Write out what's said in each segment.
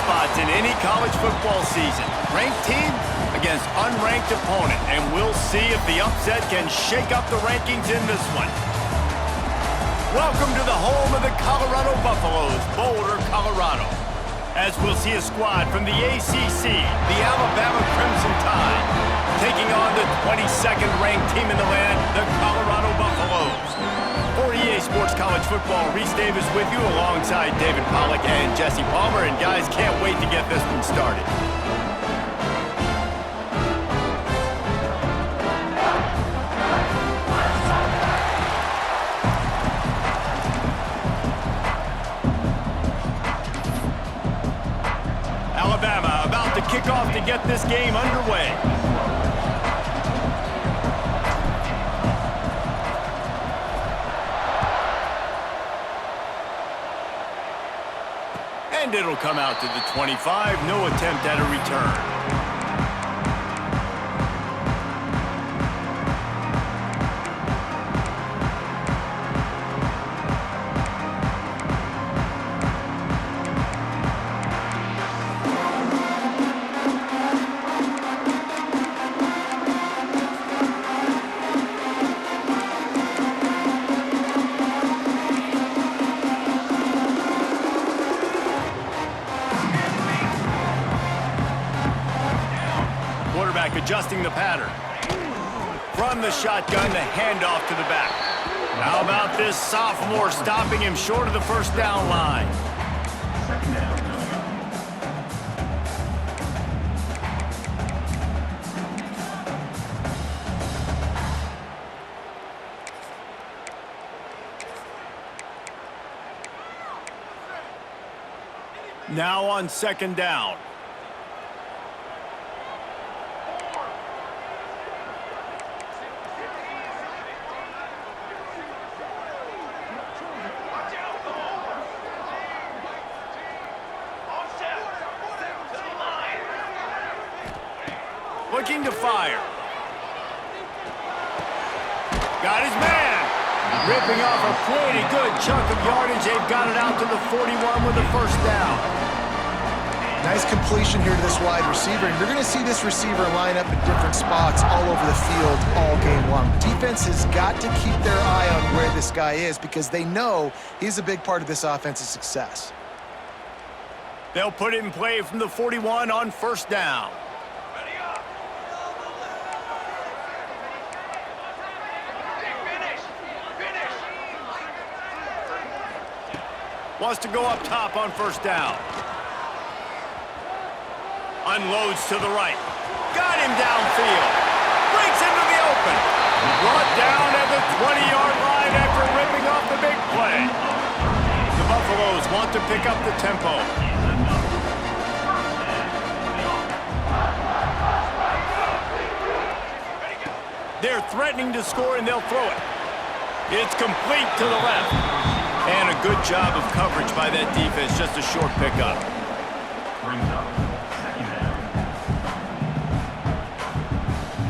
spots in any college football season. Ranked team against unranked opponent, and we'll see if the upset can shake up the rankings in this one. Welcome to the home of the Colorado Buffaloes, Boulder, Colorado. As we'll see a squad from the ACC, the Alabama Crimson Tide, taking on the 22nd ranked team in the land, the Colorado Buffaloes. For EA Sports College Football, Reese Davis with you alongside David Pollack and Jesse Palmer, and guys, can't wait to get this one started. Alabama about to kick off to get this game underway. And it'll come out to the 25. No attempt at a return. Adjusting the pattern. From the shotgun, the handoff to the back. How about this sophomore stopping him short of the first down line? Now on second down. Looking to fire. Got his man. Ripping off a pretty good chunk of yardage. They've got it out to the 41 with the first down. Nice completion here to this wide receiver. And you're going to see this receiver line up in different spots all over the field all game long. Defense has got to keep their eye on where this guy is because they know he's a big part of this offense's success. They'll put it in play from the 41 on first down. Wants to go up top on first down. Unloads to the right. Got him downfield. Breaks into the open. Brought down at the 20-yard line after ripping off the big play. The Buffaloes want to pick up the tempo. They're threatening to score, and they'll throw it. It's complete to the left. And a good job of coverage by that defense, just a short pickup.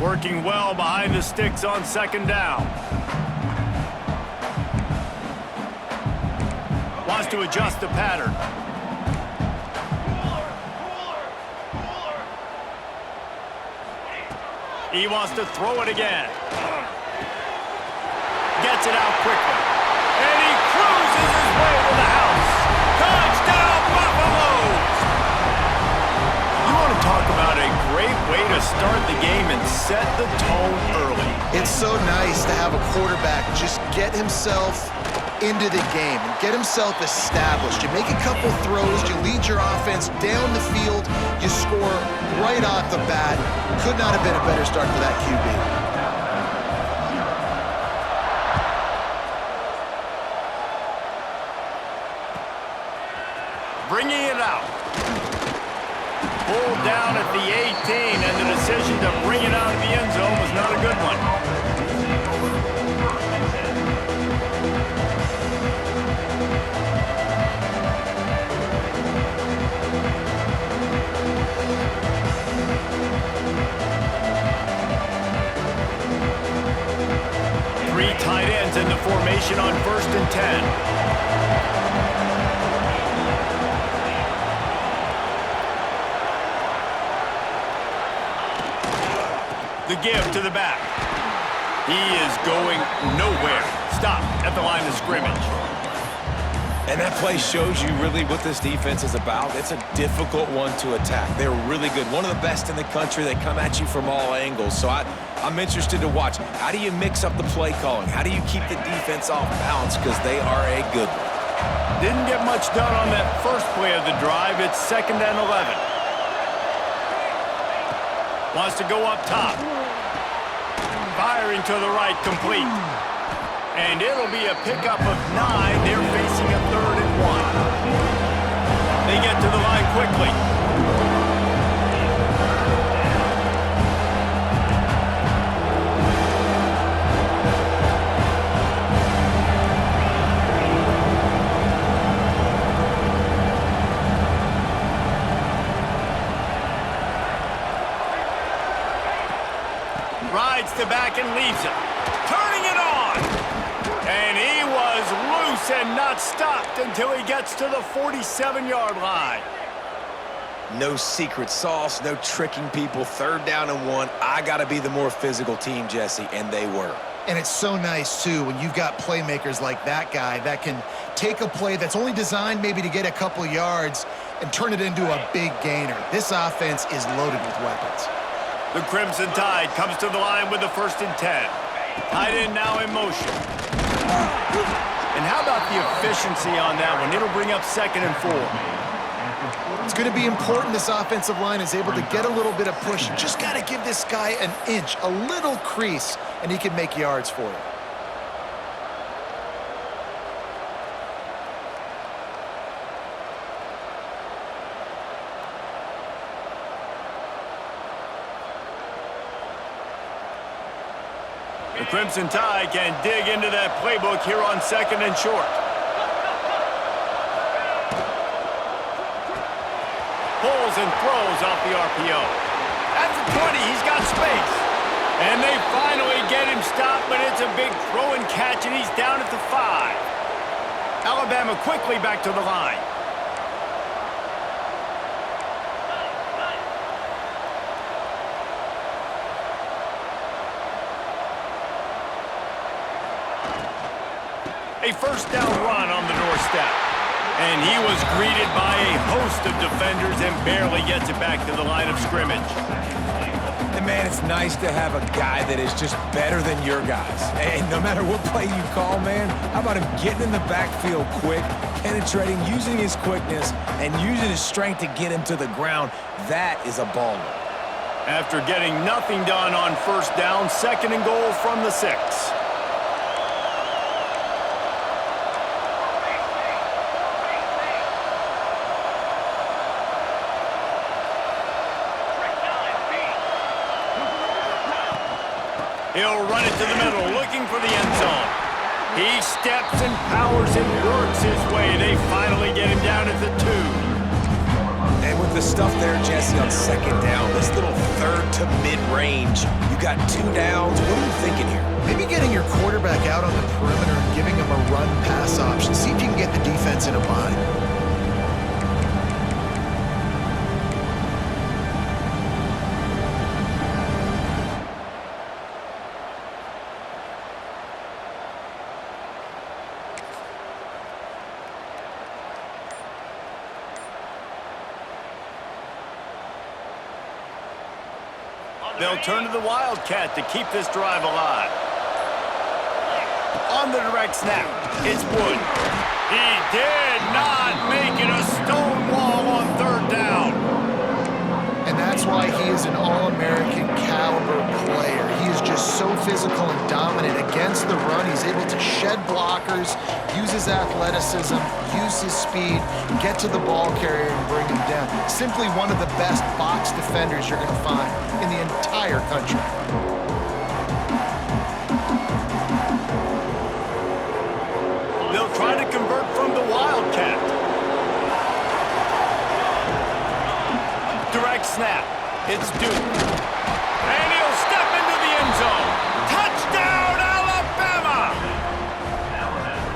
Working well behind the sticks on second down. Wants to adjust the pattern. He wants to throw it again. Gets it out quickly. And he cruises his way to the house. Touchdown, Buffaloes! You want to talk about a great way to start the game and set the tone early. It's so nice to have a quarterback just get himself into the game and get himself established. You make a couple throws, you lead your offense down the field, you score right off the bat. Could not have been a better start for that QB. Bringing it out. Pulled down at the 18, and the decision to bring it out of the end zone was not a good one. 3 tight ends in the formation on 1st and 10. The give to the back. He is going nowhere. Stopped at the line of scrimmage. And that play shows you really what this defense is about. It's a difficult one to attack. They're really good. One of the best in the country. They come at you from all angles. So I'm interested to watch. How do you mix up the play calling? How do you keep the defense off balance? Because they are a good one. Didn't get much done on that first play of the drive. It's 2nd and 11. Wants to go up top. Firing to the right, complete. And it'll be a pickup of 9. They're facing a 3rd and 1. They get to the line quickly. Rides to back and leaves it. Turning it on! And he was loose and not stopped until he gets to the 47-yard line. No secret sauce, no tricking people. 3rd down and 1. I got to be the more physical team, Jesse, and they were. And it's so nice, too, when you've got playmakers like that guy that can take a play that's only designed maybe to get a couple yards and turn it into a big gainer. This offense is loaded with weapons. The Crimson Tide comes to the line with the 1st and 10. Tight end now in motion. And how about the efficiency on that one? It'll bring up 2nd and 4. It's going to be important this offensive line is able to get a little bit of push. You just got to give this guy an inch, a little crease, and he can make yards for you. The Crimson Tide can dig into that playbook here on 2nd and short. Pulls and throws off the RPO. At the 20, he's got space. And they finally get him stopped, but it's a big throw and catch, and he's down at the 5. Alabama quickly back to the line. A 1st down run on the doorstep. And he was greeted by a host of defenders and barely gets it back to the line of scrimmage. And man, it's nice to have a guy that is just better than your guys. And no matter what play you call, man, how about him getting in the backfield quick, penetrating, using his quickness, and using his strength to get him to the ground. That is a baller. After getting nothing done on 1st down, 2nd and goal from the 6. He'll run it to the middle, looking for the end zone. He steps and powers and works his way. They finally get him down at the 2. And with the stuff there, Jesse, on 2nd down, this little 3rd to mid-range, you got 2 downs. What are you thinking here? Maybe getting your quarterback out on the perimeter and giving him a run-pass option. See if you can get the defense in a bind. They'll turn to the Wildcat to keep this drive alive. On the direct snap, it's Wood. He did not make it a stone wall on 3rd down. And that's why he is an All-American caliber player. He is just so physical and dominant against the run. He's able to shed blockers, use his athleticism, use his speed, get to the ball carrier and bring him down. Simply one of the best box defenders you're going to find in the entire country. They'll try to convert from the Wildcat. Direct snap. It's Duke. And he'll step into the end zone. Touchdown, Alabama!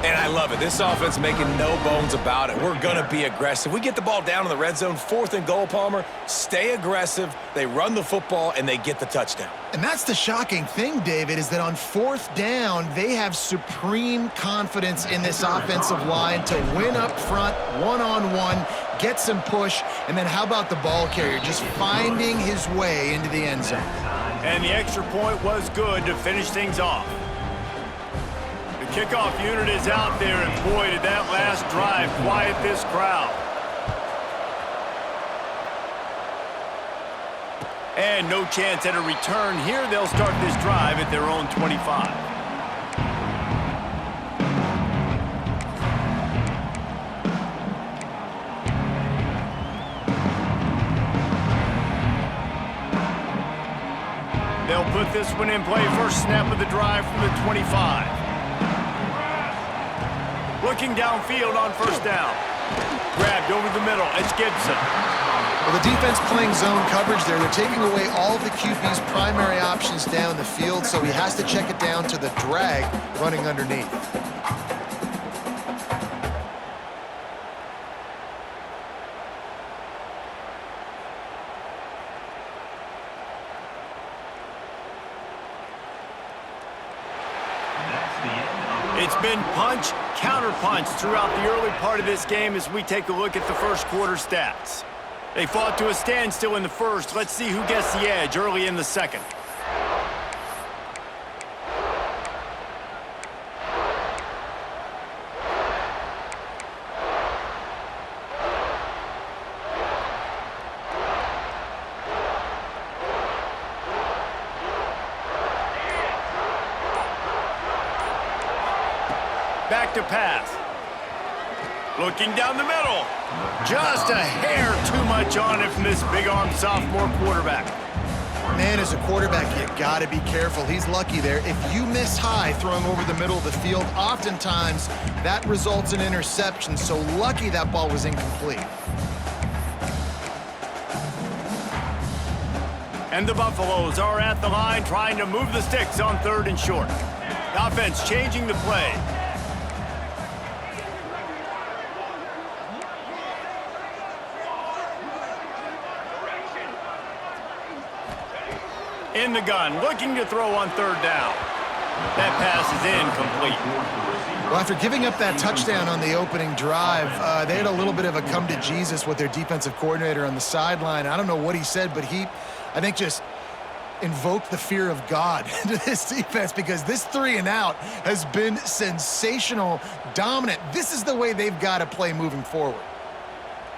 And I love it. it. This offense making no bones about it. We're going to be aggressive. We get the ball down in the red zone, 4th and goal, Palmer. Stay aggressive. They run the football, and they get the touchdown. And that's the shocking thing, David, is that on 4th down, they have supreme confidence in this offensive line to win up front, one-on-one, get some push, and then how about the ball carrier just finding his way into the end zone? And the extra point was good to finish things off. The kickoff unit is out there, and boy, did that last drive quiet this crowd. And no chance at a return here. They'll start this drive at their own 25. They'll put this one in play. First snap of the drive from the 25. Looking downfield on first down. Grabbed over the middle. It's Gibson. Well, the defense playing zone coverage there. They're taking away all of the QB's primary options down the field, so he has to check it down to the drag running underneath. It's been punch, counter-punch throughout the early part of this game as we take a look at the first quarter stats. They fought to a standstill in the first. Let's see who gets the edge early in the second. Back to pass. Looking down the middle. Just a hair too much on it from this big-armed sophomore quarterback. Man, as a quarterback, you got to be careful. He's lucky there. If you miss high throwing over the middle of the field, oftentimes that results in interception. So lucky that ball was incomplete. And the Buffaloes are at the line trying to move the sticks on 3rd and short. The offense changing the play. In the gun, looking to throw on 3rd down. That pass is incomplete. Well, after giving up that touchdown on the opening drive, they had a little bit of a come to Jesus with their defensive coordinator on the sideline. I don't know what he said, but he, I think, just invoked the fear of God into this defense because this 3 and out has been sensational, dominant. This is the way they've got to play moving forward.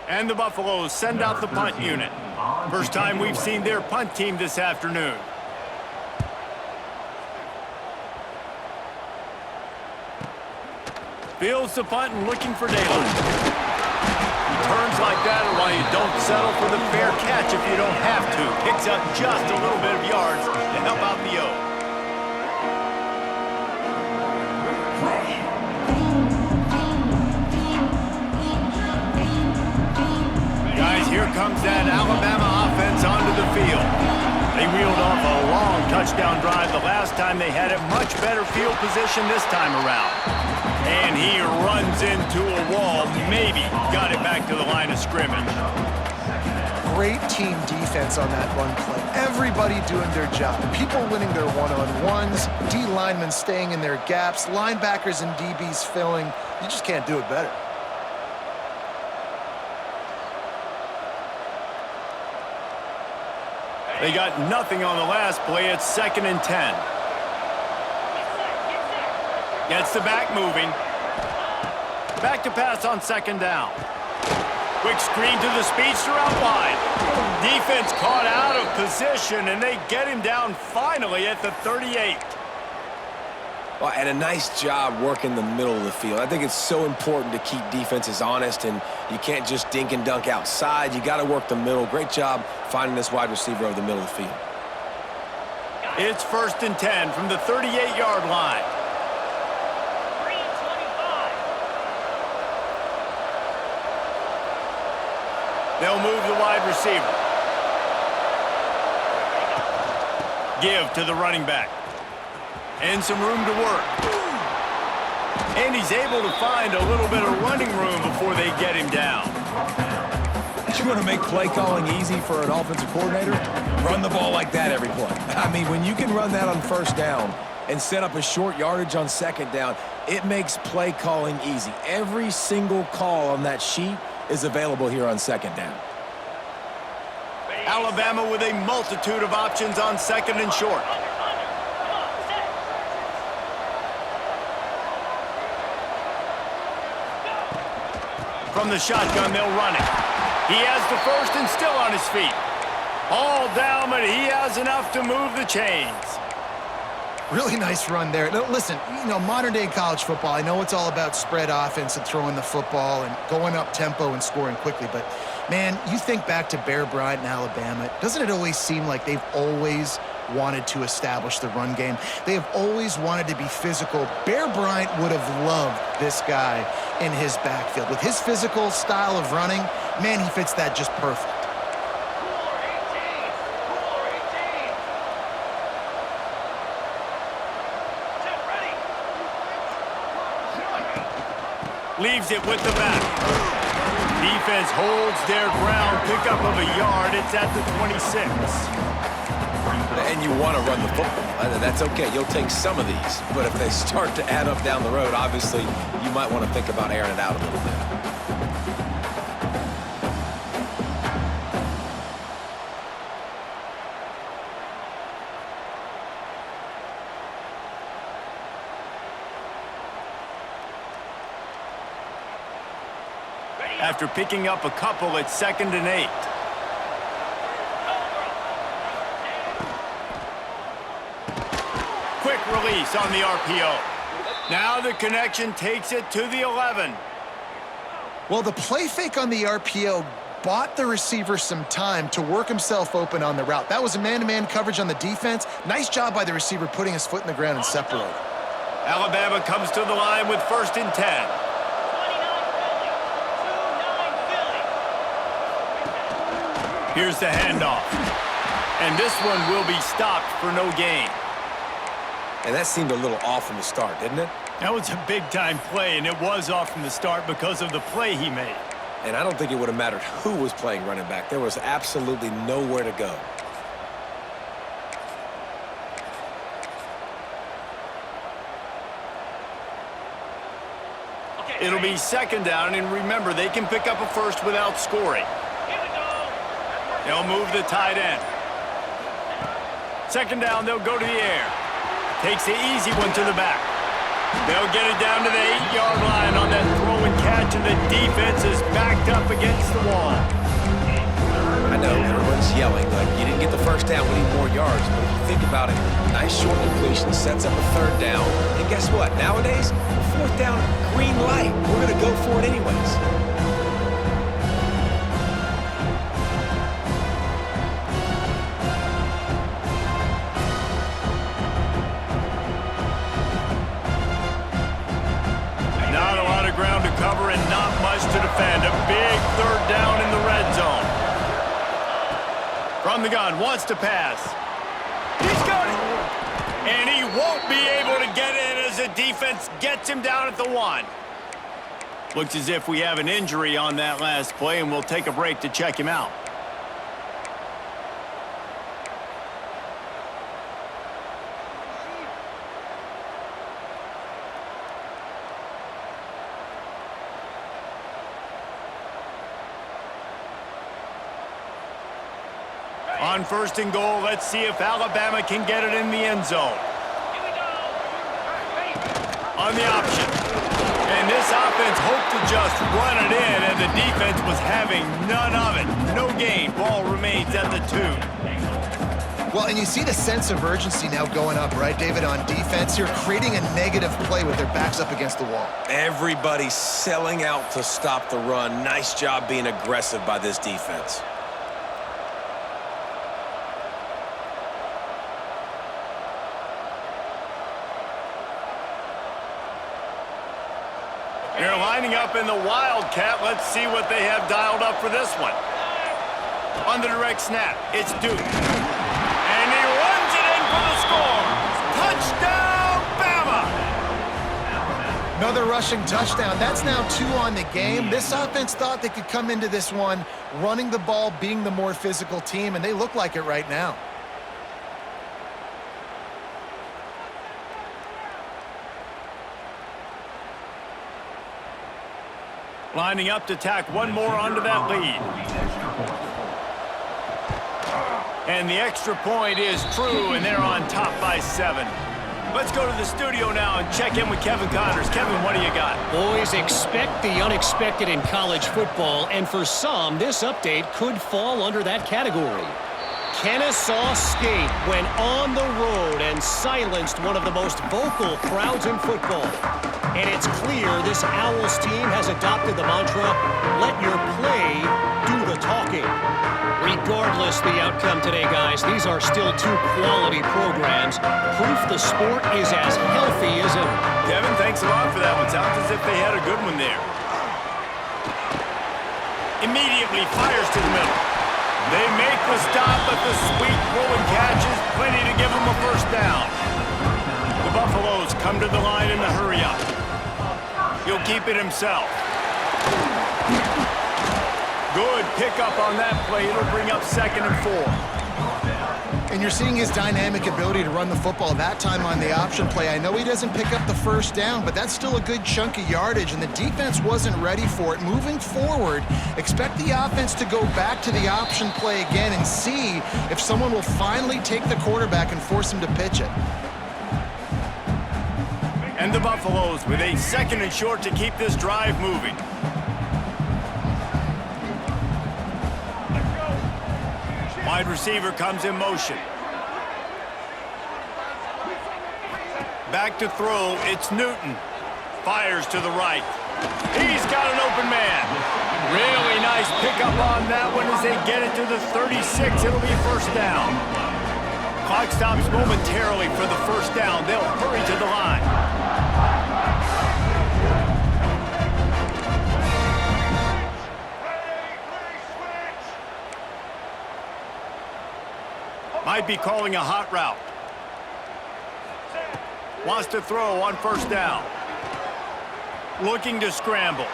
And the Buffaloes send out the punt unit. First time we've seen their punt team this afternoon. Fields the punt and looking for daylight. Returns like that are why you don't settle for the fair catch if you don't have to. Picks up just a little bit of yards to help out the O. Guys, here comes that Alabama offense onto the field. They reeled off a long touchdown drive the last time. They had a much better field position this time around. And he runs into a wall, maybe got it back to the line of scrimmage. Great team defense on that run play. Everybody doing their job. People winning their one-on-ones, D linemen staying in their gaps, linebackers and DBs filling. You just can't do it better. They got nothing on the last play. It's 2nd and 10. Gets the back moving. Back to pass on 2nd down. Quick screen to the speedster out wide. Defense caught out of position, and they get him down finally at the 38. Well, and a nice job working the middle of the field. I think it's so important to keep defenses honest, and you can't just dink and dunk outside. You got to work the middle. Great job finding this wide receiver over the middle of the field. It's 1st and 10 from the 38-yard line. They'll move the wide receiver. Give to the running back. And some room to work. And he's able to find a little bit of running room before they get him down. You want to make play calling easy for an offensive coordinator? Run the ball like that every play. I mean, when you can run that on first down and set up a short yardage on second down, it makes play calling easy. Every single call on that sheet is available here on second down. Alabama with a multitude of options on second and short. From the shotgun, they'll run it. He has the first and still on his feet. All down, but he has enough to move the chains. Really nice run there. Now, listen, modern-day college football, I know it's all about spread offense and throwing the football and going up tempo and scoring quickly, but, man, you think back to Bear Bryant in Alabama, doesn't it always seem like they've always wanted to establish the run game? They have always wanted to be physical. Bear Bryant would have loved this guy in his backfield. With his physical style of running, man, he fits that just perfect. Leaves it with the back. Defense holds their ground. Pickup of a yard. It's at the 26. And you want to run the football. That's okay. You'll take some of these. But if they start to add up down the road, obviously, you might want to think about airing it out a little bit. After picking up a couple at 2nd and 8. Quick release on the RPO. Now the connection takes it to the 11. Well, the play fake on the RPO bought the receiver some time to work himself open on the route. That was a man-to-man coverage on the defense. Nice job by the receiver putting his foot in the ground and separating. Alabama comes to the line with 1st and 10. Here's the handoff. And this one will be stopped for no gain. And that seemed a little off from the start, didn't it? That was a big-time play, and it was off from the start because of the play he made. And I don't think it would have mattered who was playing running back. There was absolutely nowhere to go. It'll be 2nd down, and remember, they can pick up a first without scoring. They'll move the tight end. 2nd down, they'll go to the air. Takes the easy one to the back. They'll get it down to the 8-yard line on that throw and catch, and the defense is backed up against the wall. I know, everyone's yelling, like, you didn't get the first down, we need more yards. But if you think about it, nice short completion, sets up a 3rd down. And guess what? Nowadays, 4th down, green light. We're going to go for it anyways. Ground to cover and not much to defend. A big 3rd down in the red zone. From the gun, wants to pass. He's got it. And he won't be able to get in as the defense gets him down at the 1. Looks as if we have an injury on that last play, and we'll take a break to check him out. On 1st and goal, let's see if Alabama can get it in the end zone. On the option. And this offense hoped to just run it in, and the defense was having none of it. No gain. Ball remains at the 2. Well, and you see the sense of urgency now going up, right, David, on defense here, creating a negative play with their backs up against the wall. Everybody's selling out to stop the run. Nice job being aggressive by this defense. They're lining up in the Wildcat. Let's see what they have dialed up for this one. On the direct snap, it's Duke. And he runs it in for the score. Touchdown, Bama! rushing touchdown. That's now 2 on the game. This offense thought they could come into this one running the ball, being the more physical team, and they look like it right now. Lining up to tack one more onto that lead. And the extra point is true, and they're on top by 7. Let's go to the studio now and check in with Kevin Connors. Kevin, what do you got? Boys, expect the unexpected in college football, and for some, this update could fall under that category. Kennesaw State went on the road and silenced one of the most vocal crowds in football. And it's clear this Owls team has adopted the mantra, let your play do the talking. Regardless the outcome today, guys, these are still 2 quality programs. Proof the sport is as healthy as ever. Kevin, thanks a lot for that one. Sounds as if they had a good one there. Immediately fires to the middle. They make the stop, but the sweet throw and catch is plenty to give them a first down. The Buffaloes come to the line in the hurry-up. He'll keep it himself. Good pickup on that play. It'll bring up 2nd and 4. And you're seeing his dynamic ability to run the football that time on the option play. I know he doesn't pick up the first down, but that's still a good chunk of yardage, and the defense wasn't ready for it. Moving forward, expect the offense to go back to the option play again and see if someone will finally take the quarterback and force him to pitch it. And the Buffaloes with a 2nd and short to keep this drive moving. Wide receiver comes in motion. Back to throw, it's Newton. Fires to the right. He's got an open man. Really nice pickup on that one as they get it to the 36. It'll be first down. Clock stops momentarily for the first down. They'll hurry to the line. Might be calling a hot route. Wants to throw on first down. Looking to scramble.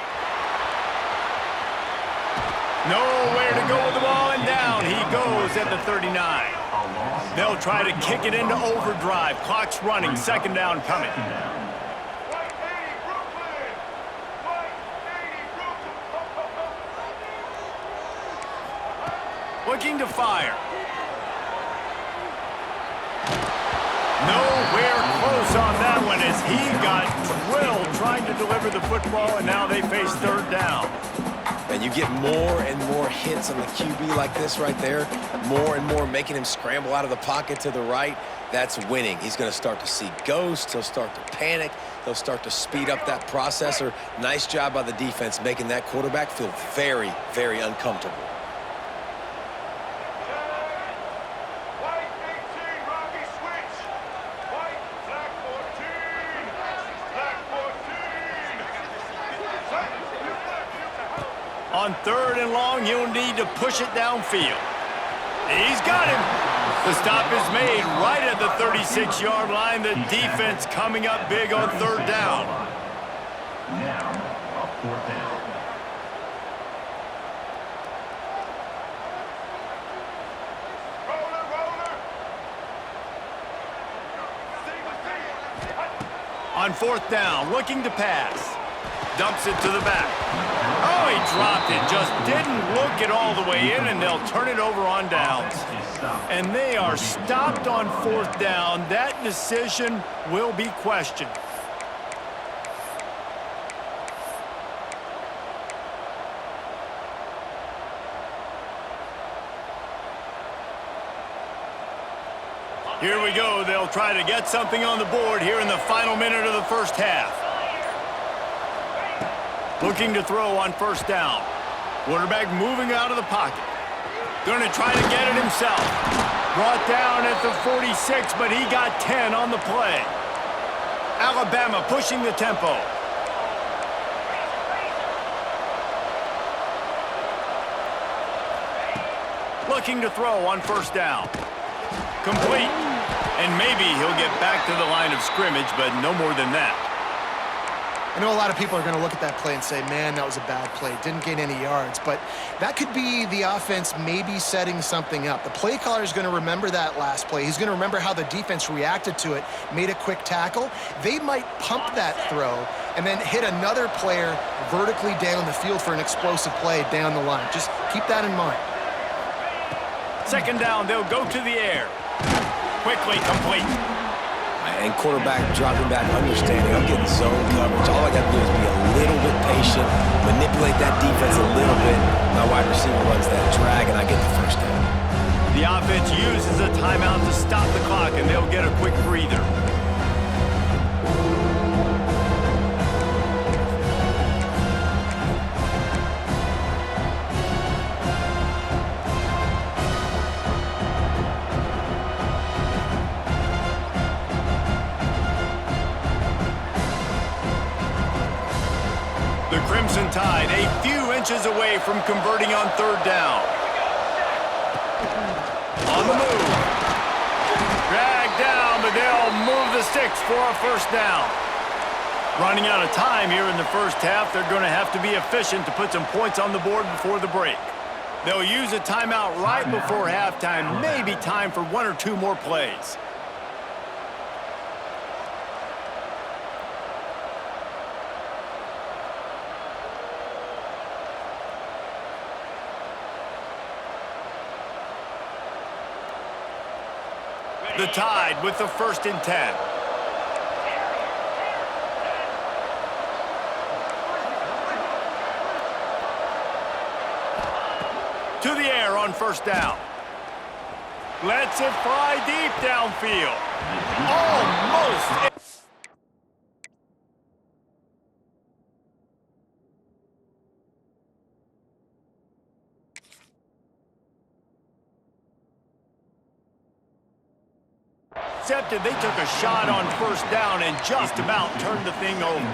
Nowhere to go with the ball, and down he goes at the 39. They'll try to kick it into overdrive. Clock's running. 2nd down coming. Looking to fire. Nowhere close on that one as he got drilled trying to deliver the football, and now they face 3rd down. And you get more and more hits on the QB like this right there, more and more making him scramble out of the pocket to the right. That's winning. He's going to start to see ghosts. He'll start to panic. He'll start to speed up that processor. Nice job by the defense making that quarterback feel very, very uncomfortable. On 3rd and long, he'll need to push it downfield. He's got him. The stop is made right at the 36-yard line. The defense coming up big on 3rd down. Now, a 4th down. On 4th down, looking to pass. Dumps it to the back. Oh, he dropped it. Just didn't look it all the way in, and they'll turn it over on downs. And they are stopped on 4th down. That decision will be questioned. Here we go. They'll try to get something on the board here in the final minute of the first half. Looking to throw on 1st down. Quarterback moving out of the pocket. Going to try to get it himself. Brought down at the 46, but he got 10 on the play. Alabama pushing the tempo. Looking to throw on 1st down. Complete. And maybe he'll get back to the line of scrimmage, but no more than that. I know a lot of people are going to look at that play and say, man, that was a bad play. Didn't gain any yards. But that could be the offense maybe setting something up. The play caller is going to remember that last play. He's going to remember how the defense reacted to it, made a quick tackle. They might pump that throw and then hit another player vertically down the field for an explosive play down the line. Just keep that in mind. Second down, they'll go to the air. Quickly complete. And quarterback dropping back, understanding I'm getting zone coverage. All I got to do is be a little bit patient, manipulate that defense a little bit. My wide receiver runs that drag, and I get the first down. The offense uses a timeout to stop the clock, and they'll get a quick breather. The Crimson Tide a few inches away from converting on third down. On the move. Dragged down, but they'll move the sticks for a first down. Running out of time here in the first half, they're going to have to be efficient to put some points on the board before the break. They'll use a timeout right before halftime, maybe time for one or two more plays. The Tide with the 1st and 10. To the air on first down. Lets it fly deep downfield. Almost. Accepted, they took a shot on first down and just about turned the thing over.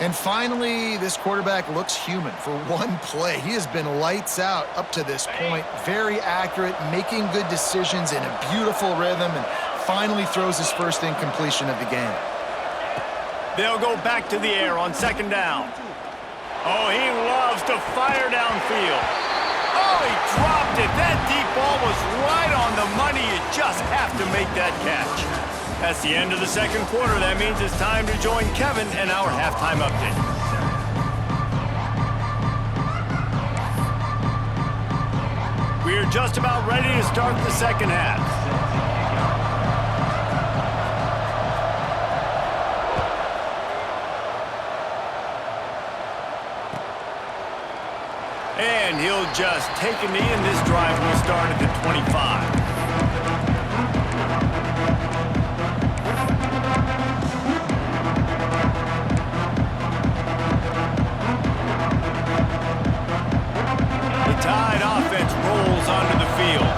And finally, this quarterback looks human for one play. He has been lights out up to this point. Very accurate, making good decisions in a beautiful rhythm, and finally throws his first incompletion of the game. They'll go back to the air on second down. Oh, he loves to fire downfield. Oh, he dropped it. That deep ball was right on the money. You just have to make that catch. That's the end of the second quarter. That means it's time to join Kevin and our halftime update. We're just about ready to start the second half. And he'll just take a knee, and this drive will start at the 25. The Tide offense rolls onto the field.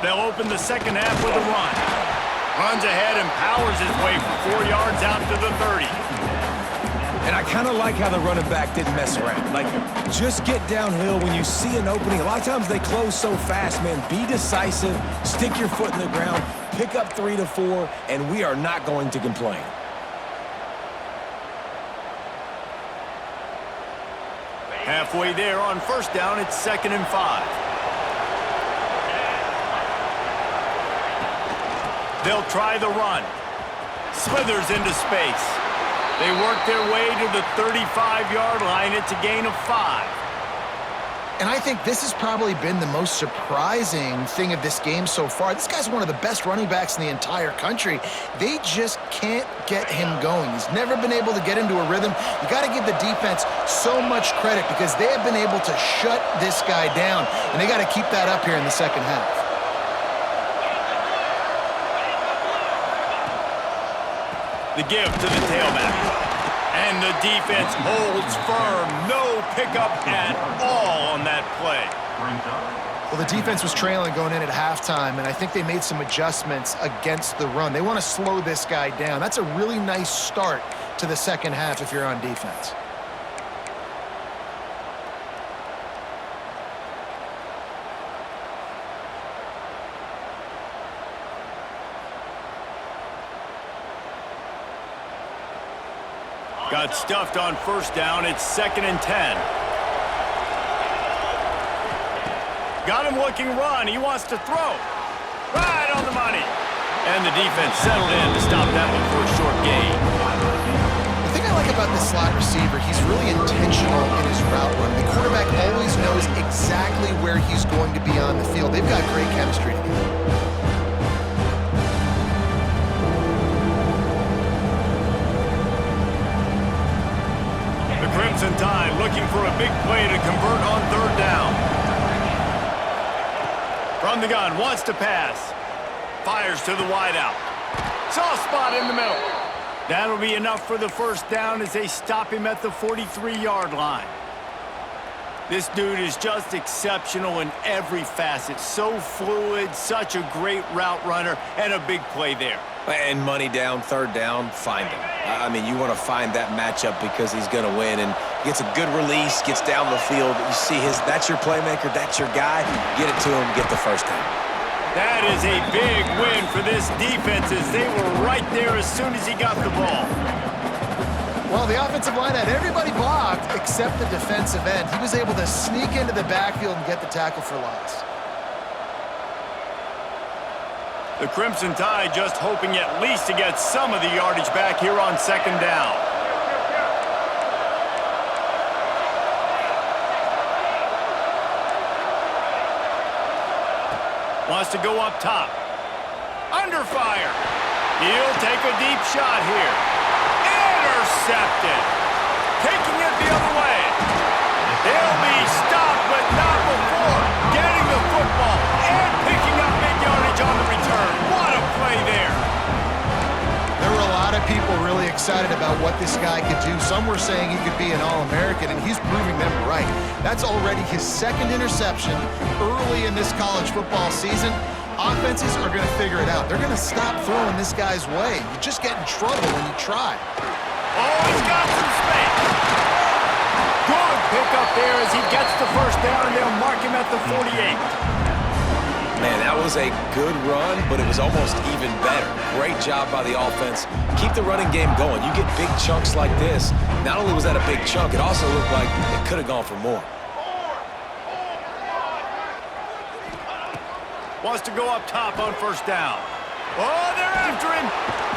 They'll open the second half with a run. Runs ahead and powers his way for 4 yards out to the 30. And I kind of like how the running back didn't mess around. Like, just get downhill when you see an opening. A lot of times they close so fast, man. Be decisive, stick your foot in the ground, pick up 3 to 4, and we are not going to complain. Halfway there on first down, it's 2nd and 5. They'll try the run. Slithers into space. They work their way to the 35-yard line. It's a gain of 5. And I think this has probably been the most surprising thing of this game so far. This guy's one of the best running backs in the entire country. They just can't get him going. He's never been able to get into a rhythm. You got to give the defense so much credit because they have been able to shut this guy down, and they got to keep that up here in the second half. The give to the tailback. And the defense holds firm. No pickup at all on that play. Well, the defense was trailing going in at halftime, and I think they made some adjustments against the run. They want to slow this guy down. That's a really nice start to the second half if you're on defense. Got stuffed on first down. It's 2nd and 10. Got him looking run. He wants to throw. Right on the money. And the defense settled in to stop that one for a short gain. The thing I like about this slot receiver, he's really intentional in his route run. The quarterback always knows exactly where he's going to be on the field. They've got great chemistry together. Crimson Tide looking for a big play to convert on 3rd down. From the gun, wants to pass. Fires to the wideout. Soft spot in the middle. That'll be enough for the 1st down as they stop him at the 43-yard line. This dude is just exceptional in every facet. So fluid, such a great route runner, and a big play there. And money down, 3rd down, find him. I mean, you want to find that matchup because he's going to win. And gets a good release, gets down the field. You see that's your playmaker, that's your guy. Get it to him, get the 1st down. That is a big win for this defense as they were right there as soon as he got the ball. Well, the offensive line had everybody blocked except the defensive end. He was able to sneak into the backfield and get the tackle for loss. The Crimson Tide just hoping at least to get some of the yardage back here on 2nd down. Wants to go up top. Under fire. He'll take a deep shot here. Intercepted. Taking it the other way. He'll be stopped, but not before getting the football and picking up big yardage on the return. What a play there. There were a lot of people really excited about what this guy could do. Some were saying he could be an All-American, and he's proving them right. That's already his 2nd interception early in this college football season. Offenses are going to figure it out. They're going to stop throwing this guy's way. You just get in trouble when you try. Oh, he's got some space. Good pickup there as he gets the 1st down, and they'll mark him at the 48. Man, that was a good run, but it was almost even better. Great job by the offense. Keep the running game going. You get big chunks like this. Not only was that a big chunk, it also looked like it could have gone for more. Wants to go up top on 1st down. Oh, they're after him.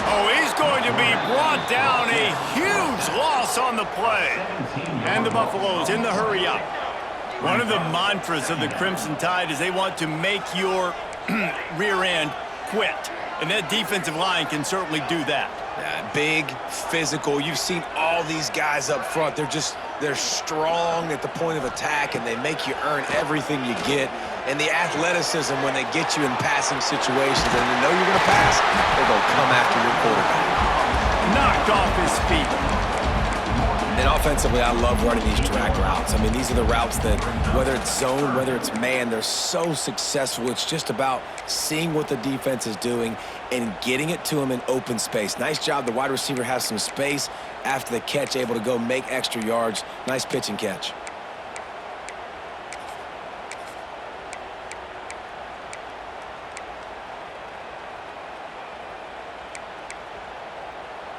Oh, he's going to be brought down. A huge loss on the play. And the Buffaloes in the hurry up. One of the mantras of the Crimson Tide is they want to make your rear end quit. And that defensive line can certainly do that. Big, physical. You've seen all these guys up front. They're strong at the point of attack, and they make you earn everything you get. And the athleticism when they get you in passing situations and they know you're going to pass, they're going to come after your quarterback. Knocked off his feet. And offensively, I love running these drag routes. I mean, these are the routes that, whether it's zone, whether it's man, they're so successful. It's just about seeing what the defense is doing and getting it to them in open space. Nice job. The wide receiver has some space after the catch, able to go make extra yards. Nice pitch and catch.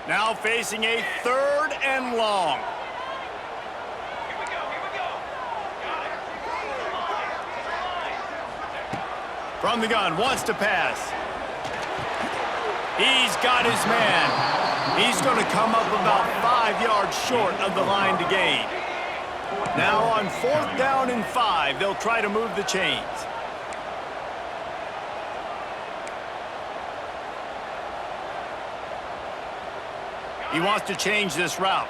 Now facing a 3rd and long. From the gun, wants to pass. He's got his man. He's going to come up about 5 yards short of the line to gain. Now on 4th down and 5, they'll try to move the chains. He wants to change this route.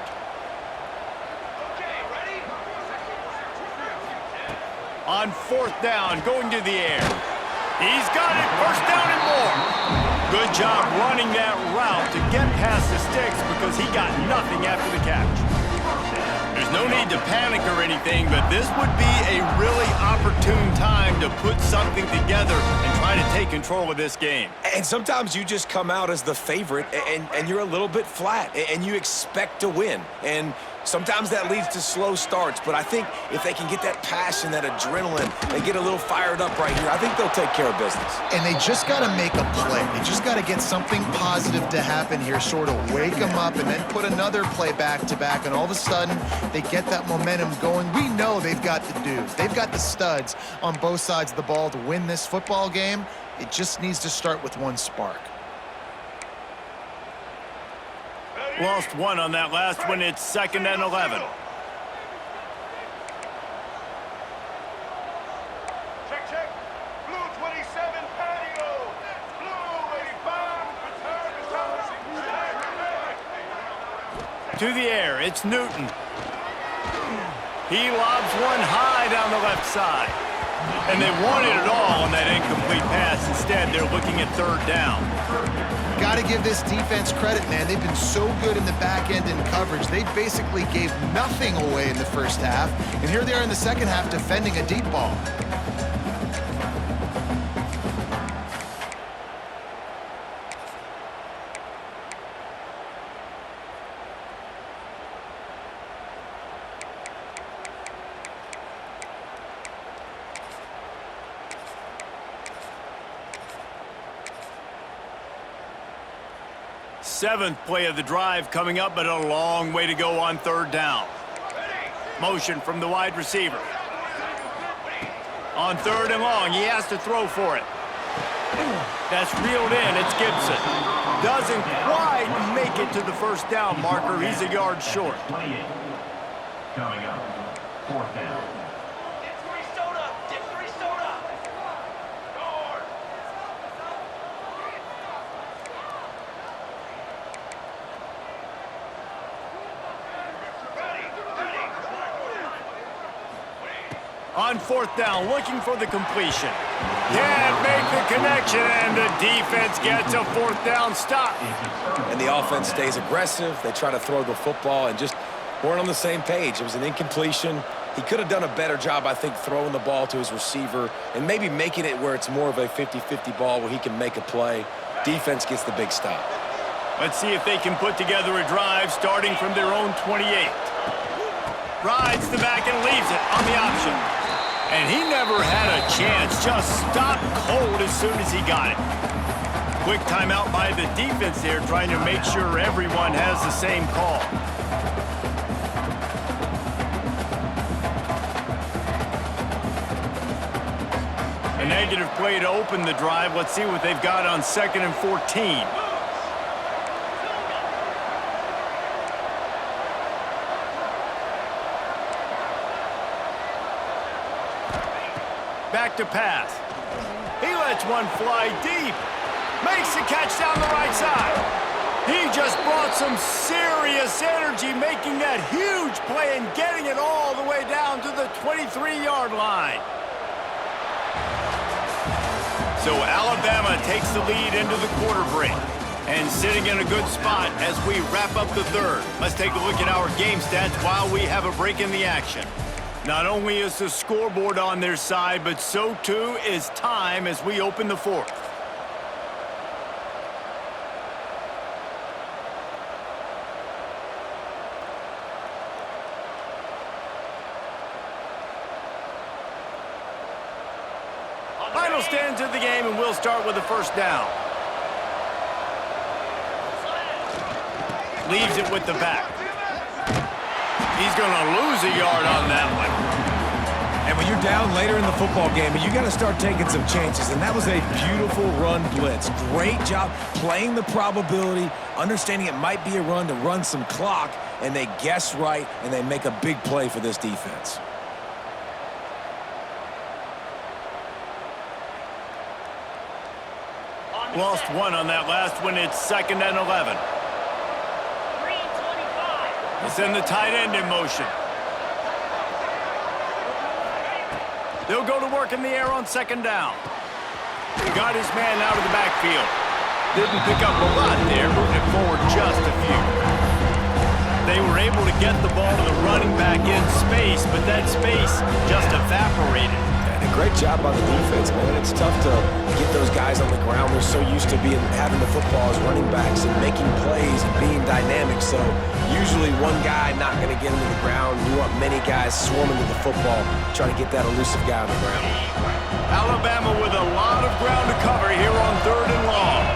On 4th down, going to the air. He's got it, 1st down and more. Good job running that route to get past the sticks because he got nothing after the catch. There's no need to panic or anything, but this would be a really opportune time to put something together and try to take control of this game. And sometimes you just come out as the favorite and you're a little bit flat and you expect to win. And Sometimes that leads to slow starts, but I think if they can get that passion, that adrenaline, they get a little fired up right here, I think they'll take care of business. And they just got to make a play. They just got to get something positive to happen here, sort of wake them up, and then put another play back-to-back, and all of a sudden, they get that momentum going. We know they've got the dudes. They've got the studs on both sides of the ball to win this football game. It just needs to start with one spark. Lost one on that last one. It's 2nd and 11. Check. Blue 27, patio. Blue 85, return To the air, it's Newton. He lobs one high down the left side. And they wanted it all on that incomplete pass. Instead, they're looking at 3rd down. Got to give this defense credit, man. They've been so good in the back end in coverage. They basically gave nothing away in the first half. And here they are in the second half defending a deep ball. Seventh play of the drive coming up, but a long way to go on 3rd down. Motion from the wide receiver. On 3rd and long, he has to throw for it. That's reeled in. It's Gibson. Doesn't quite make it to the 1st down marker. He's a yard short. 28. Coming up, 4th down. On 4th down, looking for the completion. Can't make the connection, and the defense gets a 4th down stop. And the offense stays aggressive. They try to throw the football and just weren't on the same page. It was an incompletion. He could have done a better job, I think, throwing the ball to his receiver and maybe making it where it's more of a 50-50 ball where he can make a play. Defense gets the big stop. Let's see if they can put together a drive starting from their own 28. Rides the back and leaves it on the option. And he never had a chance, just stopped cold as soon as he got it. Quick timeout by the defense there, trying to make sure everyone has the same call. A negative play to open the drive. Let's see what they've got on 2nd and 14. Back to pass. He lets one fly deep. Makes the catch down the right side. He just brought some serious energy, making that huge play and getting it all the way down to the 23-yard line. So Alabama takes the lead into the quarter break and sitting in a good spot as we wrap up the 3rd. Let's take a look at our game stats while we have a break in the action. Not only is the scoreboard on their side, but so too is time as we open the 4th. Final stands of the game, and we'll start with the 1st down. Leaves it with the back. He's going to lose a yard on that one. And when you're down later in the football game, you got to start taking some chances. And that was a beautiful run blitz. Great job playing the probability, understanding it might be a run to run some clock, and they guess right, and they make a big play for this defense. Lost one on that last one. It's 2nd and 11. They send the tight end in motion. They'll go to work in the air on 2nd down. Got his man out of the backfield. Didn't pick up a lot there, moving forward just a few. They were able to get the ball to the running back in space, but that space just evaporated. And a great job by the defense, man. It's tough to get those guys on the ground. They're so used to having the football as running backs and making plays and being dynamic. So usually one guy not going to get into the ground. You want many guys swarming to the football, trying to get that elusive guy on the ground. Alabama with a lot of ground to cover here on 3rd and long.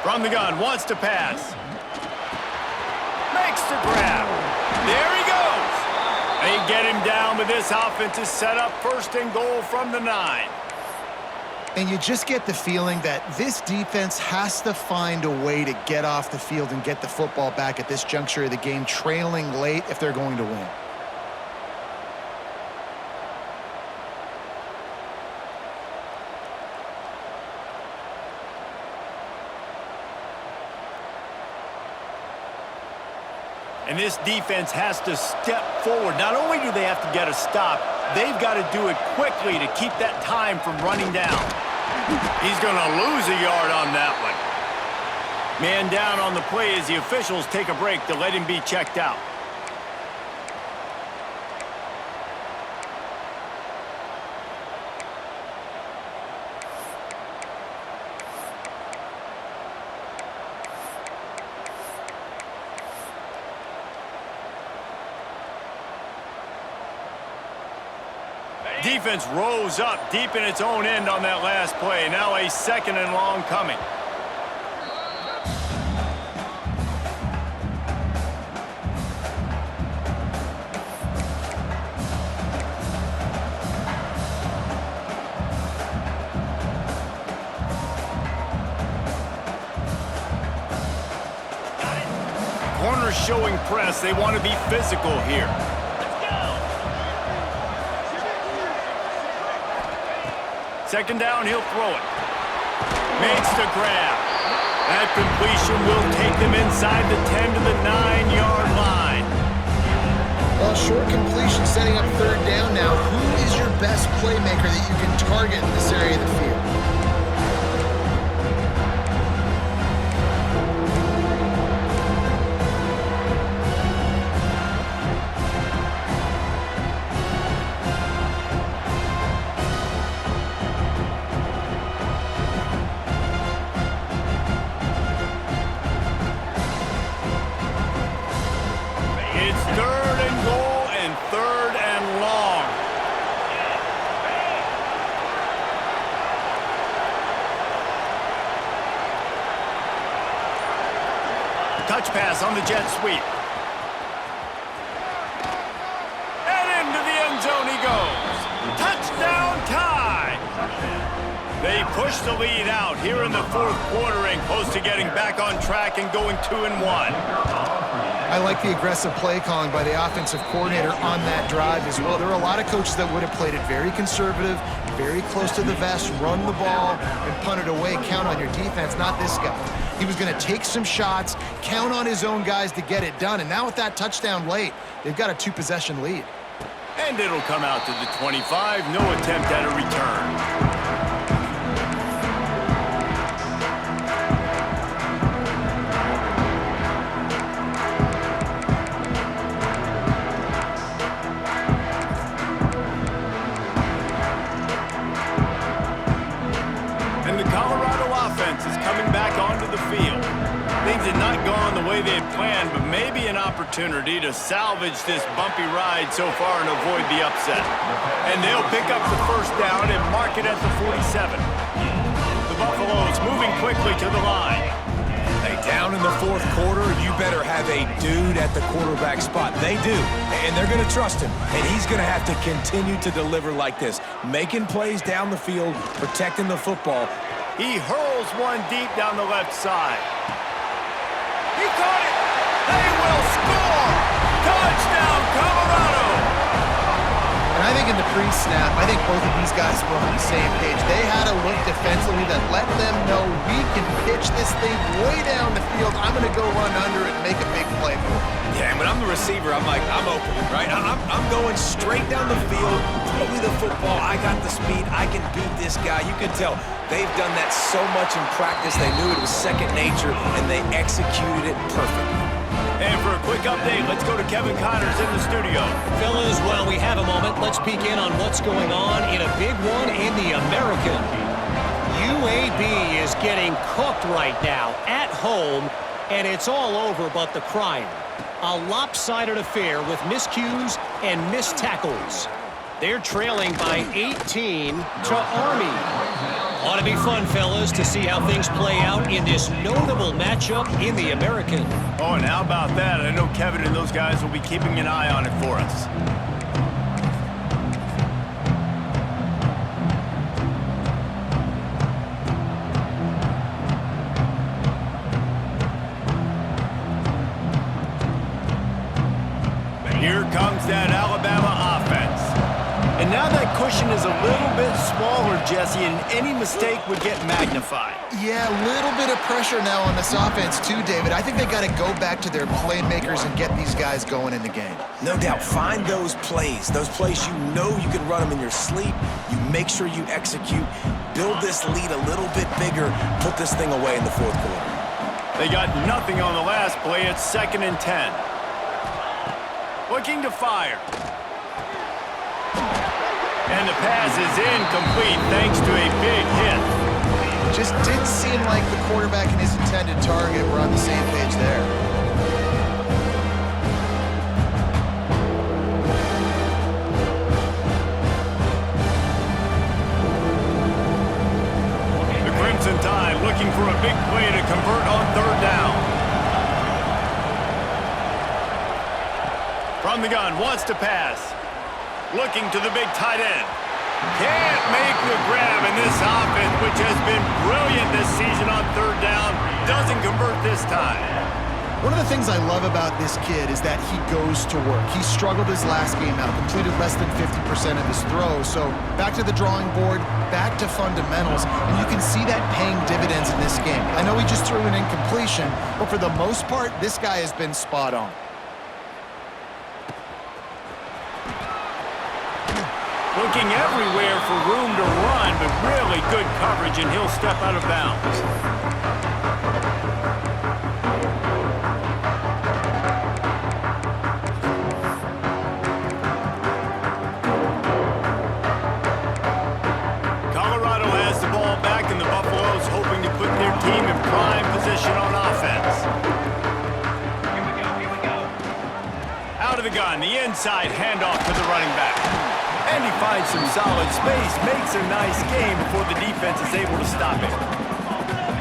From the gun, wants to pass. Makes the grab. There he goes. They get him down, but this offense is set up 1st and goal from the 9. And you just get the feeling that this defense has to find a way to get off the field and get the football back at this juncture of the game, trailing late if they're going to win. And this defense has to step forward. Not only do they have to get a stop, they've got to do it quickly to keep that time from running down. He's going to lose a yard on that one. Man down on the play as the officials take a break to let him be checked out. Defense rose up deep in its own end on that last play. Now a 2nd and long coming. Corner showing press. They want to be physical here. Second down, he'll throw it. Makes the grab. That completion will take them inside the 10 to the 9-yard line. Well, short completion setting up 3rd down now. Who is your best playmaker that you can target in this area of the field? It's 3rd and goal and 3rd and long. Touch pass on the jet sweep. And into the end zone he goes. Touchdown tie. They push the lead out here in the 4th quarter and close to getting back on track and going 2-1. I like the aggressive play calling by the offensive coordinator on that drive as well. There are a lot of coaches that would have played it very conservative, very close to the vest, run the ball, and punt it away. Count on your defense, not this guy. He was going to take some shots, count on his own guys to get it done. And now with that touchdown late, they've got a 2-possession lead. And it'll come out to the 25. No attempt at a return. Things had not gone the way they had planned, but maybe an opportunity to salvage this bumpy ride so far and avoid the upset. And they'll pick up the 1st down and mark it at the 47. The Buffaloes moving quickly to the line. Hey, down in the 4th quarter, you better have a dude at the quarterback spot. They do, and they're going to trust him. And he's going to have to continue to deliver like this, making plays down the field, protecting the football. He hurls one deep down the left side. He caught it! They will score! Touchdown, Colorado! And I think in the pre-snap, I think both of these guys were on the same page. They had a look defensively that let them know we can pitch this thing way down the field. I'm going to go run under it and make a big play for him. Yeah, and when I'm the receiver, I'm like, I'm open, right? I'm going straight down the field, throw me the football, I got the speed, I can beat this guy. You can tell they've done that so much in practice, they knew it was second nature, and they executed it perfectly. And for a quick update, let's go to Kevin Connors in the studio. Fellas, while we have a moment, let's peek in on what's going on in a big one in the American. UAB is getting cooked right now at home, and it's all over but the crying. A lopsided affair with miscues and missed tackles. They're trailing by 18 to Army. Ought to be fun, fellas, to see how things play out in this notable matchup in the American. Oh, and how about that? I know Kevin and those guys will be keeping an eye on it for us. Here comes that Alabama offense. And now that cushion is a little bit smaller, Jesse, and any mistake would get magnified. Yeah, a little bit of pressure now on this offense too, David. I think they got to go back to their playmakers and get these guys going in the game. No doubt, find those plays you know you can run them in your sleep. You make sure you execute, build this lead a little bit bigger, put this thing away in the fourth quarter. They got nothing on the last play. It's 2nd and 10. Looking to fire. And the pass is incomplete thanks to a big hit. Just didn't seem like the quarterback and his intended target were on the same page there. The Crimson Tide looking for a big play to convert on 3rd down. From the gun, wants to pass. Looking to the big tight end. Can't make the grab, and this offense, which has been brilliant this season on 3rd down, doesn't convert this time. One of the things I love about this kid is that he goes to work. He struggled his last game out, completed less than 50% of his throws. So back to the drawing board, back to fundamentals, and you can see that paying dividends in this game. I know he just threw an incompletion, but for the most part, this guy has been spot on. Looking everywhere for room to run, but really good coverage, and he'll step out of bounds. Colorado has the ball back, and the Buffaloes hoping to put their team in prime position on offense. Out of the gun, the inside handoff to the running back. And he finds some solid space, makes a nice game before the defense is able to stop it.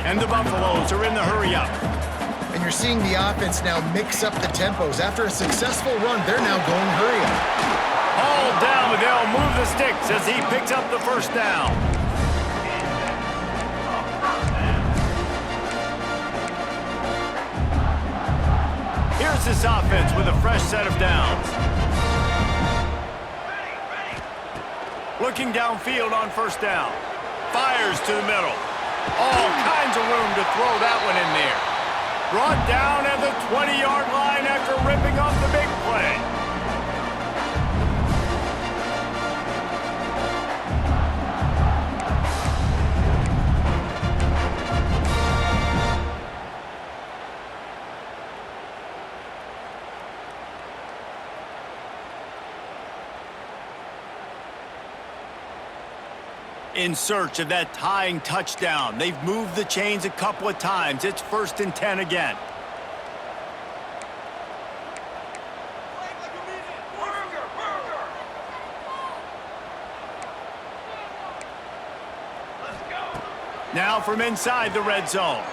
And the Buffaloes are in the hurry-up. And you're seeing the offense now mix up the tempos. After a successful run, they're now going hurry-up. All down, but they'll move the sticks as he picks up the 1st down. Here's this offense with a fresh set of downs. Looking downfield on 1st down. Fires to the middle. All kinds of room to throw that one in there. Brought down at the 20-yard line after ripping off the big play. In search of that tying touchdown. They've moved the chains a couple of times. It's 1st and 10 again. Now from inside the red zone.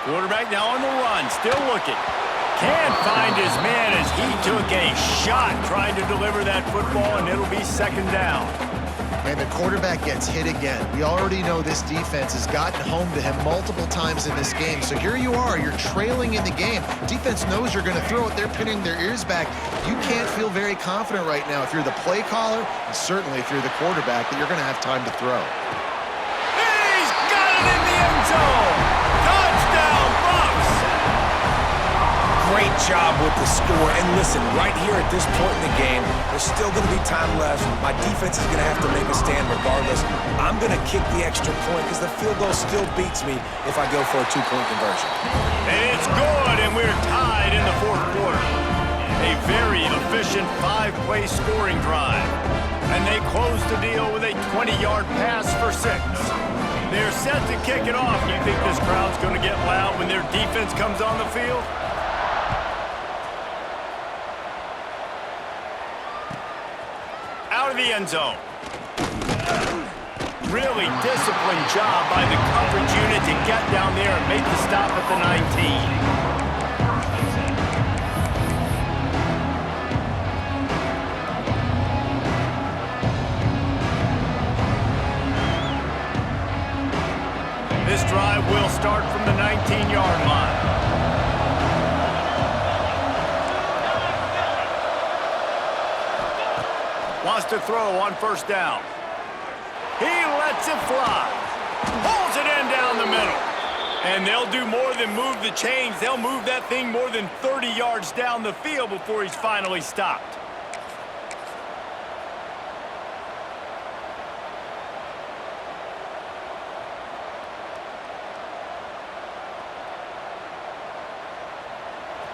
Quarterback now on the run, still looking. Can't find his man as he took a shot trying to deliver that football, and it'll be 2nd down. And the quarterback gets hit again. We already know this defense has gotten home to him multiple times in this game. So here you are, you're trailing in the game. Defense knows you're going to throw it. They're pinning their ears back. You can't feel very confident right now if you're the play caller, and certainly if you're the quarterback, that you're going to have time to throw. He's got it in the end zone! Touchdown, Bucs! job with the score. And listen, right here at this point in the game, there's still going to be time left. My defense is going to have to make a stand regardless. I'm going to kick the extra point because the field goal still beats me if I go for a two-point conversion. And it's good, and we're tied in the fourth quarter. A very efficient five-play scoring drive. And they close the deal with a 20-yard pass for 6. They're set to kick it off. Do you think this crowd's going to get loud when their defense comes on the field? Out of the end zone. Really disciplined job by the coverage unit to get down there and make the stop at the 19. This drive will start from the 19-yard line. Wants to throw on first down. He lets it fly. Pulls it in down the middle. And they'll do more than move the chains. They'll move that thing more than 30 yards down the field before he's finally stopped.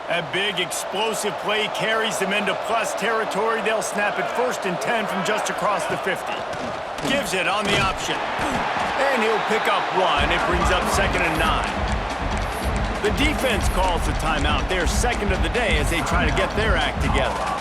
A big explosive play carries them into plus territory. They'll snap it 1st and 10 from just across the 50. Gives it on the option. And he'll pick up 1. It brings up 2nd and 9. The defense calls the timeout. Their second of the day as they try to get their act together.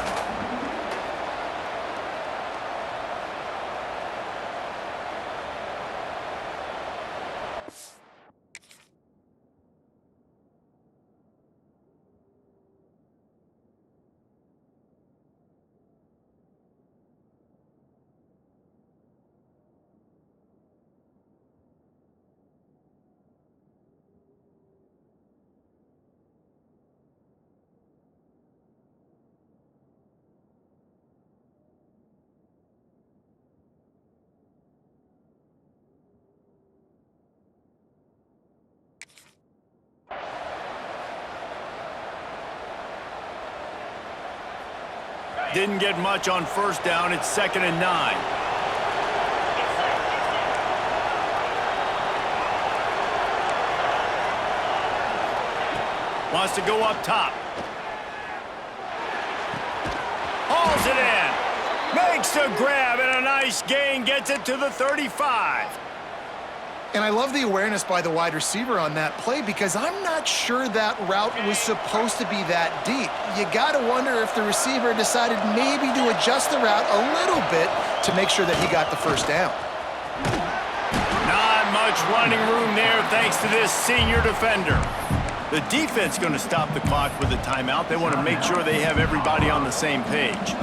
Didn't get much on first down. It's 2nd and 9. Wants to go up top. Hauls it in. Makes a grab and a nice gain. Gets it to the 35. And I love the awareness by the wide receiver on that play because I'm not sure that route was supposed to be that deep. You got to wonder if the receiver decided maybe to adjust the route a little bit to make sure that he got the first down. Not much running room there thanks to this senior defender. The defense going to stop the clock with a timeout. They want to make sure they have everybody on the same page.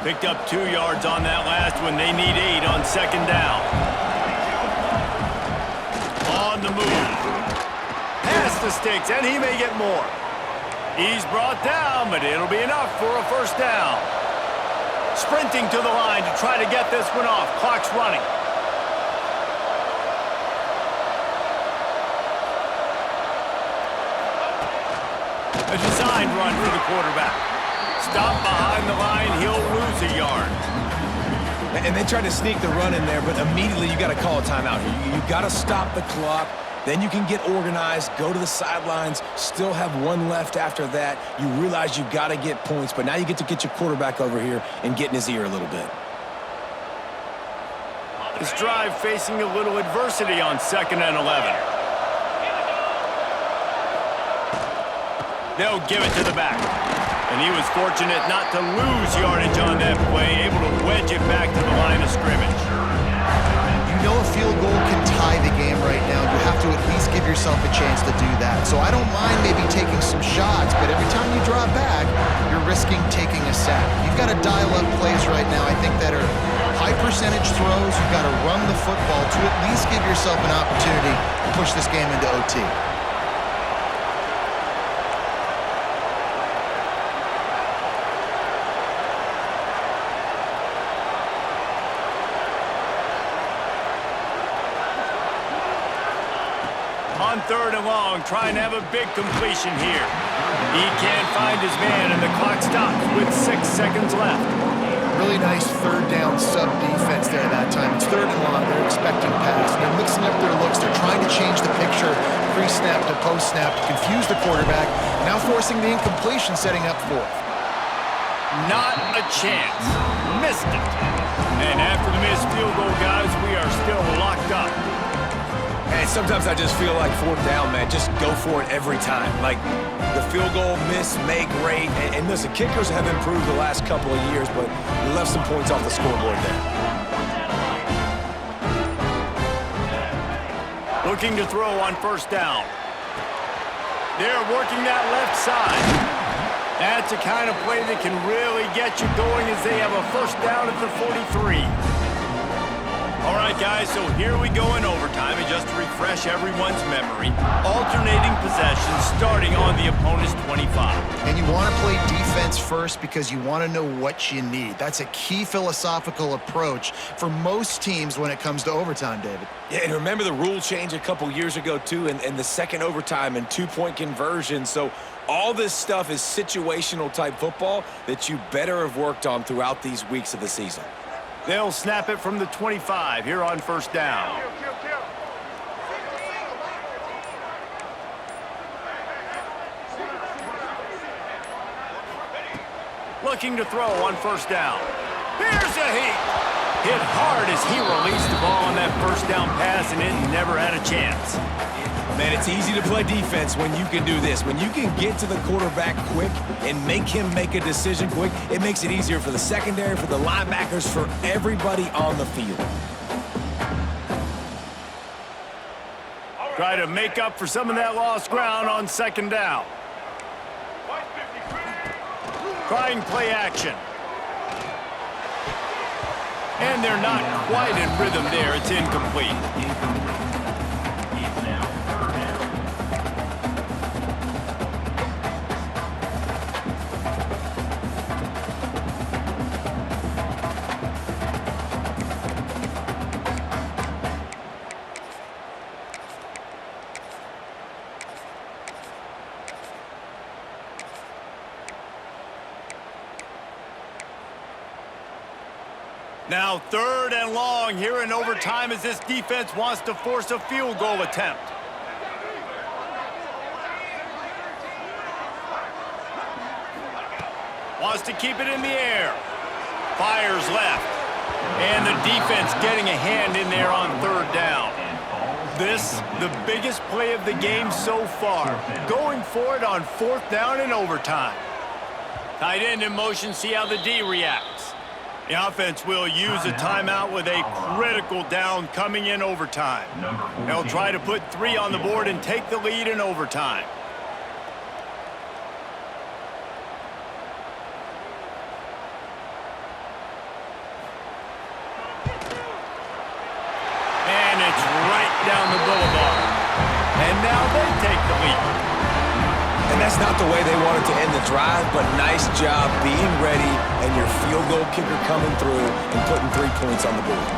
Picked up 2 yards on that last one. They need 8 on 2nd down. On the move. Past the sticks, and he may get more. He's brought down, but it'll be enough for a first down. Sprinting to the line to try to get this one off. Clock's running. A designed run for the quarterback. Stop behind the line, he'll lose a yard. And they tried to sneak the run in there, but immediately you got to call a timeout here. You got to stop the clock. Then you can get organized, go to the sidelines, still have 1 left after that. You realize you got to get points, but now you get to get your quarterback over here and get in his ear a little bit. This drive facing a little adversity on 2nd and 11. They'll give it to the back. And he was fortunate not to lose yardage on that play, able to wedge it back to the line of scrimmage. You know a field goal can tie the game right now. You have to at least give yourself a chance to do that. So I don't mind maybe taking some shots, but every time you draw back, you're risking taking a sack. You've got to dial up plays right now, I think, that are high percentage throws. You've got to run the football to at least give yourself an opportunity to push this game into OT. on 3rd and long, trying to have a big completion here. He can't find his man, and the clock stops with 6 seconds left. Really nice 3rd down sub defense there that time. It's 3rd and long. They're expecting pass. They're mixing up their looks. They're trying to change the picture pre-snap to post-snap to confuse the quarterback. Now forcing the incompletion, setting up 4th. Not a chance. Missed it. And after the missed field goal, guys, we are still locked up. And sometimes I just feel like 4th down, man, just go for it every time. Like the field goal, miss, make, rate. And listen, kickers have improved the last couple of years, but we left some points off the scoreboard there. Looking to throw on 1st down. They're working that left side. That's the kind of play that can really get you going as they have a 1st down at the 43. All right, guys, so here we go in overtime, and just to refresh everyone's memory, alternating possession starting on the opponent's 25. And you want to play defense first because you want to know what you need. That's a key philosophical approach for most teams when it comes to overtime, David. Yeah, and remember the rule change a couple years ago, too, and the second overtime and 2-point conversion. So all this stuff is situational type football that you better have worked on throughout these weeks of the season. They'll snap it from the 25 here on 1st down. Looking to throw on 1st down. Here's a heat. Hit hard as he released the ball on that 1st down pass, and it never had a chance. Man, it's easy to play defense when you can do this. When you can get to the quarterback quick and make him make a decision quick, it makes it easier for the secondary, for the linebackers, for everybody on the field. Try to make up for some of that lost ground on 2nd down. Trying play action. And they're not quite in rhythm there. It's incomplete. Now 3rd and long here in overtime as this defense wants to force a field goal attempt. Wants to keep it in the air. Fires left. And the defense getting a hand in there on 3rd down. This, the biggest play of the game so far. Going for it on 4th down in overtime. Tight end in motion, see how the D reacts. The offense will use a timeout with a critical down coming in overtime. They'll try to put 3 on the board and take the lead in overtime. And it's right down the boulevard. And now they take the lead. And that's not the way they wanted to end the drive, but nice job being ready and your field goal kicker coming through and putting 3 points on the board.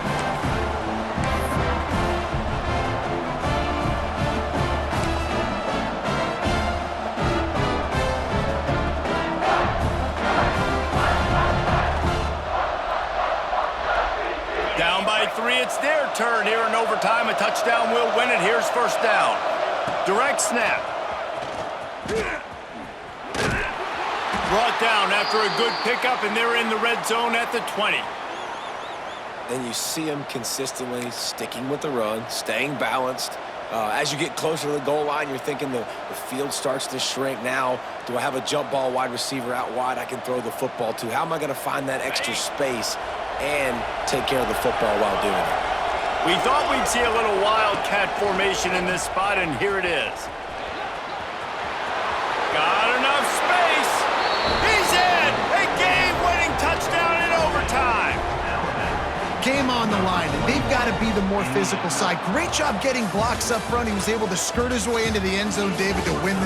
Down by 3, it's their turn here in overtime. A touchdown will win it. Here's 1st down. Direct snap. Brought down after a good pickup, and they're in the red zone at the 20. And you see them consistently sticking with the run, staying balanced. As you get closer to the goal line, you're thinking the field starts to shrink. Now, do I have a jump ball wide receiver out wide I can throw the football to? How am I going to find that extra space and take care of the football while doing it? We thought we'd see a little wildcat formation in this spot, and here it is. Got enough space. He's in. A game-winning touchdown in overtime. Game on the line, and they've got to be the more physical side. Great job getting blocks up front. He was able to skirt his way into the end zone, David, to win this.